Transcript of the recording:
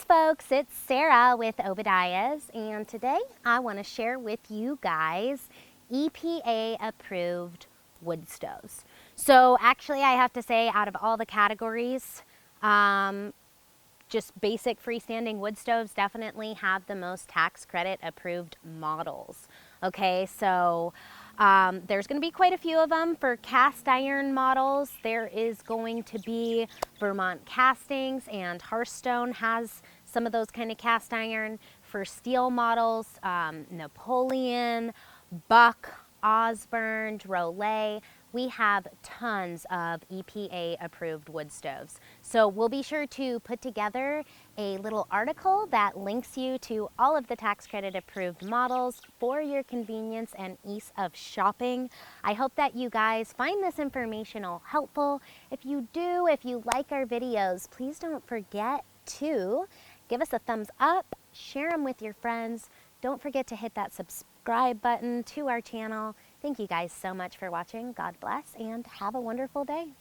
folks, it's Sarah with Obadiah's, and today I want to share with you guys EPA approved wood stoves. So actually I have to say, out of all the categories, just basic freestanding wood stoves definitely have the most tax credit approved models. Okay, so there's going to be quite a few of them. For cast iron models, there is going to be Vermont Castings, and Hearthstone has some of those kind of cast iron. For steel models, Napoleon, Buck, Osborne, Rollet, we have tons of EPA approved wood stoves. So we'll be sure to put together a little article that links you to all of the tax credit approved models for your convenience and ease of shopping. I hope that you guys find this informational helpful. If you do, if you like our videos, please don't forget to give us a thumbs up, share them with your friends. Don't forget to hit that subscribe button to our channel. Thank you guys so much for watching. God bless and have a wonderful day.